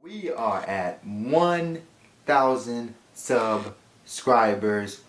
We are at 1,000 subscribers.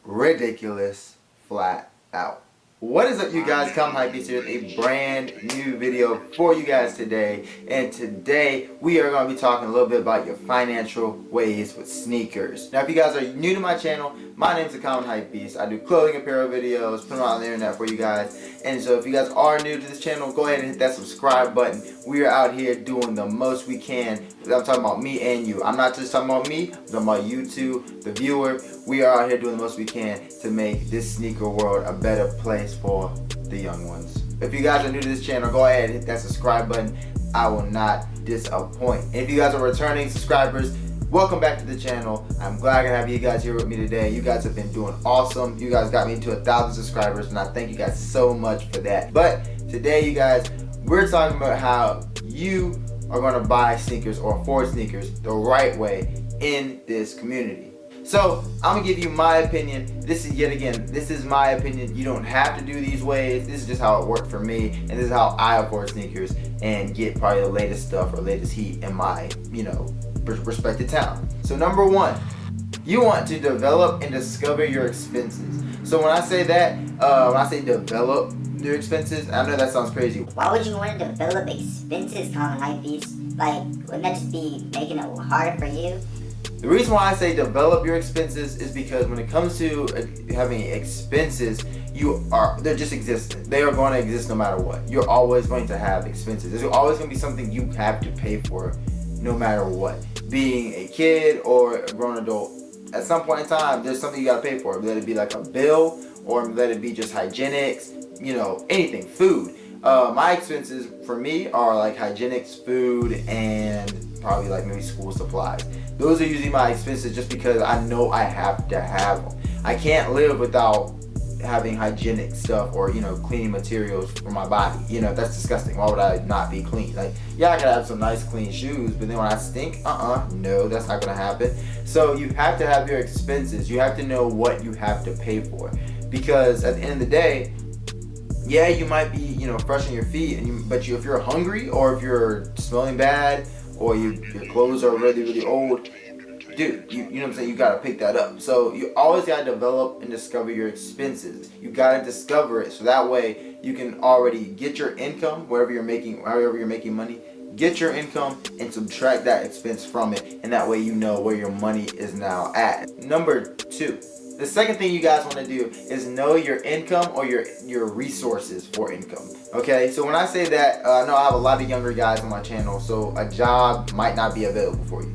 Ridiculous, flat out. What is up, you guys? Come Hypebeast here with a brand new video for you guys today. And today we are going to be talking a little bit about your financial ways with sneakers. Now, if you guys are new to my channel, my name is Common Hypebeast. I do clothing apparel videos, put them out on the internet for you guys. And so if you guys are new to this channel, go ahead and hit that subscribe button. We are out here doing the most we can. I'm talking about me and you. I'm not just talking about me, I'm talking about you too, the viewer. We are out here doing the most we can to make this sneaker world a better place for the young ones. If you guys are new to this channel, go ahead and hit that subscribe button. I will not disappoint. And if you guys are returning subscribers, welcome back to the channel. I'm glad to have you guys here with me today. You guys have been doing awesome. You guys got me to 1,000 subscribers, and I thank you guys so much for that. But today, you guys, we're talking about how you are going to buy sneakers or afford sneakers the right way in this community. So I'm gonna give you my opinion. This is my opinion. You don't have to do these ways. This is just how it worked for me, and this is how I afford sneakers and get probably the latest stuff or latest heat in my, respected town. So number one, you want to develop and discover your expenses. So when I say that, when I say develop your expenses, I know that sounds crazy. Why would you want to develop expenses, Common Hypebeast? Like, wouldn't that just be making it harder for you? The reason why I say develop your expenses is because when it comes to having expenses, they're just existent. They are going to exist no matter what. You're always going to have expenses. There's always going to be something you have to pay for no matter what. Being a kid or a grown adult, at some point in time, there's something you got to pay for. Let it be like a bill, or let it be just hygienics, anything, food. My expenses for me are like hygienics, food, and probably like maybe school supplies. Those are usually my expenses just because I know I have to have them. I can't live without having hygienic stuff or, cleaning materials for my body. That's disgusting. Why would I not be clean? Like, yeah, I could have some nice clean shoes, but then when I stink, no, that's not gonna happen. So you have to have your expenses. You have to know what you have to pay for. Because at the end of the day, yeah, you might be, fresh on your feet, but if you're hungry or if you're smelling bad, or your clothes are really, really old, dude, you know what I'm saying? You gotta pick that up. So you always gotta develop and discover your expenses. You gotta discover it so that way you can already get your income, however you're making money, get your income and subtract that expense from it, and that way you know where your money is now at. Number two. The second thing you guys want to do is know your income or your resources for income. Okay, so when I say that, I know I have a lot of younger guys on my channel, so a job might not be available for you.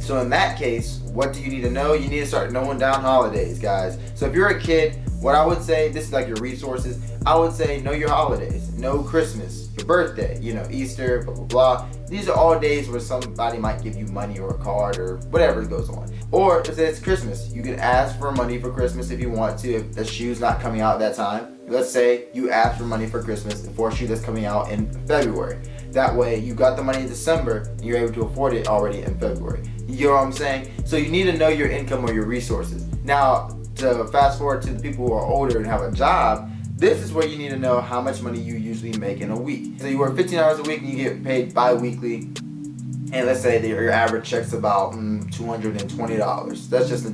So in that case, what do you need to know? You need to start knowing down holidays, guys. So if you're a kid, what I would say, this is like your resources, I would say know your holidays, know Christmas, your birthday, Easter, blah, blah, blah. These are all days where somebody might give you money or a card or whatever goes on. Or if it's Christmas, you can ask for money for Christmas if you want to, if the shoe's not coming out at that time. Let's say you ask for money for Christmas for a shoe that's coming out in February. That way you got the money in December and you're able to afford it already in February. You know what I'm saying? So you need to know your income or your resources. Now, to fast forward to the people who are older and have a job, this is where you need to know how much money you usually make in a week. So you work 15 hours a week and you get paid bi-weekly. And let's say that your average check's about $220. That's just,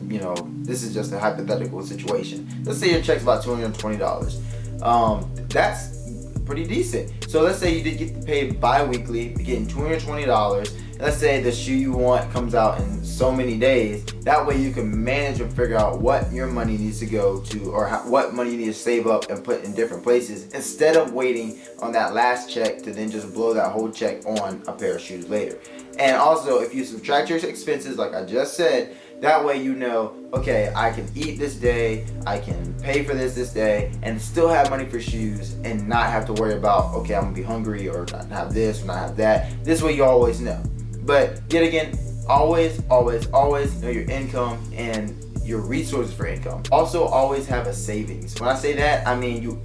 this is just a hypothetical situation. Let's say your check's about $220. That's pretty decent. So let's say you did get paid bi-weekly, getting $220. Let's say the shoe you want comes out in so many days. That way you can manage and figure out what your money needs to go to, or what money you need to save up and put in different places, instead of waiting on that last check to then just blow that whole check on a pair of shoes later. And also, if you subtract your expenses, like I just said, that way you know, okay, I can eat this day, I can pay for this day, and still have money for shoes and not have to worry about, okay, I'm gonna be hungry or not have this or not have that. This way you always know. But yet again, always know your income and your resources for income. Also, always have a savings. When I say that, I mean you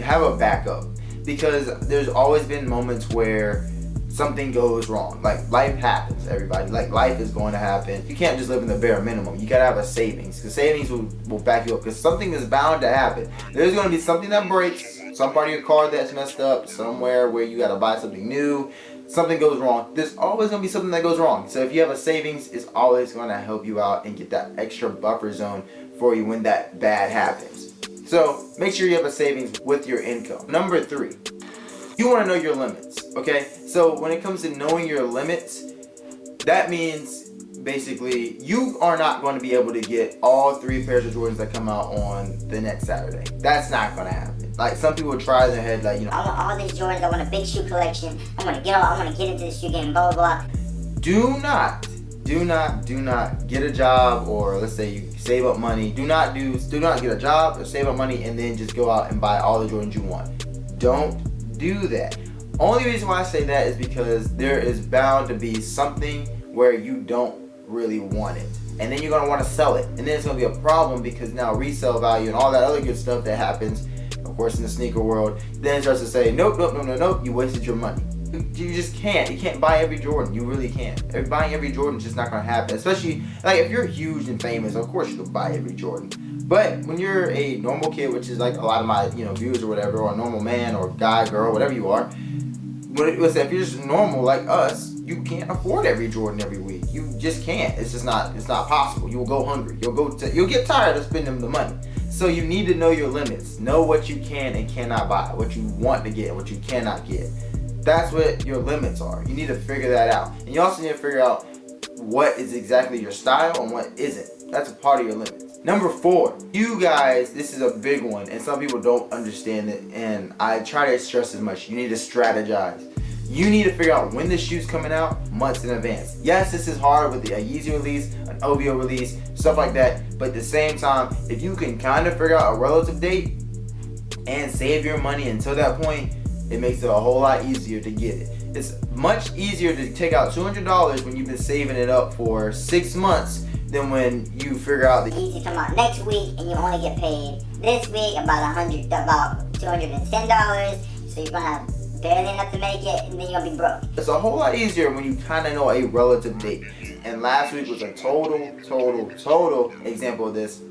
have a backup, because there's always been moments where something goes wrong. Like, life happens, everybody. Like, life is going to happen. You can't just live in the bare minimum. You gotta have a savings, because savings will back you up, because something is bound to happen. There's going to be something that breaks, some part of your car that's messed up, somewhere where you gotta buy something new. something goes wrong, there's always going to be something that goes wrong. So if you have a savings, it's always going to help you out and get that extra buffer zone for you when that bad happens. So make sure you have a savings with your income. Number 3, you want to know your limits, okay? So when it comes to knowing your limits, that means basically you are not going to be able to get all 3 pairs of Jordans that come out on the next Saturday. That's not going to happen. Like, some people try in their head, like, you know, I want all these Jordans, I want a big shoe collection, I want to get into the shoe game, blah, blah, blah. Do not get a job, or let's say you save up money. Do not get a job or save up money and then just go out and buy all the Jordans you want. Don't do that. Only reason why I say that is because there is bound to be something where you don't really want it, and then you're going to want to sell it, and then it's going to be a problem because now resale value and all that other good stuff that happens, of course, in the sneaker world, then it starts to say, nope, you wasted your money. You just can't. You can't buy every Jordan. You really can't. Buying every Jordan is just not going to happen. Especially, like, if you're huge and famous, of course you can buy every Jordan. But when you're a normal kid, which is like a lot of my, viewers or whatever, or a normal man or guy, girl, whatever you are, if you're just normal like us, you can't afford every Jordan every week. You just can't. It's not possible. You will go hungry. You'll get tired of spending the money. So you need to know your limits. Know what you can and cannot buy, what you want to get and what you cannot get. That's what your limits are. You need to figure that out. And you also need to figure out what is exactly your style and what isn't. That's a part of your limits. Number 4, you guys, this is a big one, and some people don't understand it, and I try to stress as much. You need to strategize. You need to figure out when the shoe's coming out months in advance. Yes, this is hard with a Yeezy release, an OVO release, stuff like that, but at the same time, if you can kind of figure out a relative date and save your money until that point, it makes it a whole lot easier to get it. It's much easier to take out $200 when you've been saving it up for 6 months than when you figure out that Yeezy come out next week and you only get paid this week about $210. So you're gonna have barely enough to make it, and then you're gonna be broke. It's a whole lot easier when you kind of know a relative date. And last week was a total example of this.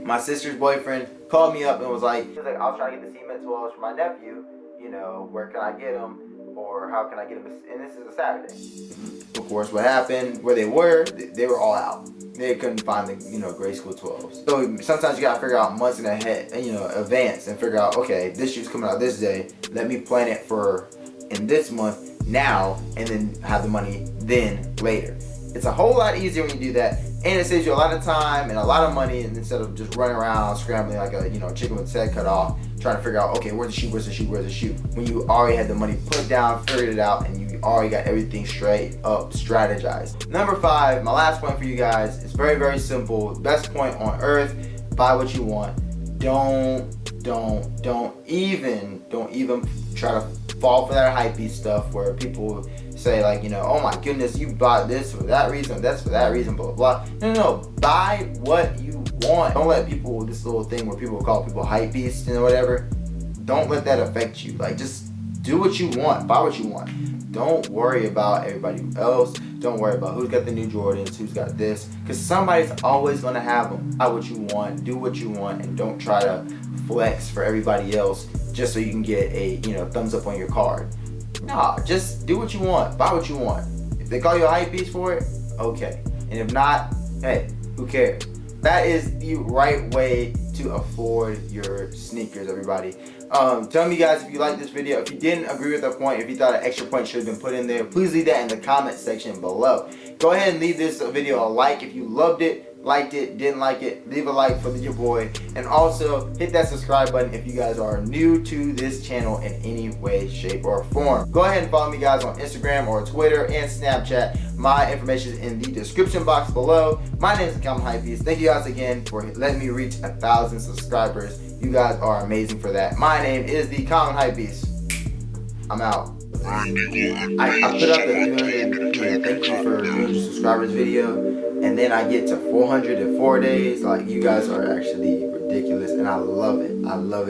My sister's boyfriend called me up and was like, I was trying to get the cement 12s for my nephew. Where can I get them, or how can I get them? And this is a Saturday. Of course, what happened? Where they were all out. They couldn't find the grade school 12s. So sometimes you gotta figure out months in ahead, advance, and figure out, okay, this shoe's coming out this day. Let me plan it for in this month now, and then have the money then later. It's a whole lot easier when you do that, and it saves you a lot of time and a lot of money, and instead of just running around scrambling like a chicken with its head cut off, trying to figure out, okay, where's the shoe, when you already had the money put down, figured it out, and you already got everything straight up strategized. Number 5, my last point for you guys, is very, very simple. Best point on earth: buy what you want. Don't even try to fall for that hypebeast stuff where people say like, oh my goodness, you bought this for that reason, that's for that reason, blah blah blah. No, buy what you want. Don't let people, this little thing where people call people hypebeasts and whatever, don't let that affect you. Like, just do what you want, buy what you want. Don't worry about everybody else. Don't worry about who's got the new Jordans, who's got this, because somebody's always going to have them. Buy what you want, do what you want, and don't try to flex for everybody else just so you can get a thumbs up on your card. Nah, just do what you want, buy what you want. If they call you a hype beast for it, okay. And if not, hey, who cares? That is the right way to afford your sneakers, everybody. Tell me, guys, if you liked this video. If you didn't agree with the point, if you thought an extra point should have been put in there, please leave that in the comment section below. Go ahead and leave this video a like if you loved it, liked it, didn't like it. Leave a like for your boy, and also hit that subscribe button if you guys are new to this channel in any way, shape, or form. Go ahead and follow me, guys, on Instagram or Twitter and Snapchat. My information is in the description box below. My name is Common Hypebeast. Thank you guys again for letting me reach 1,000 subscribers. You guys are amazing for that. My name is the Common Hypebeast. I'm out. I put up the 300 thank you for 300 subscribers video, and then I get to 400 in 4 days. Like, you guys are actually ridiculous, and I love it. I love it.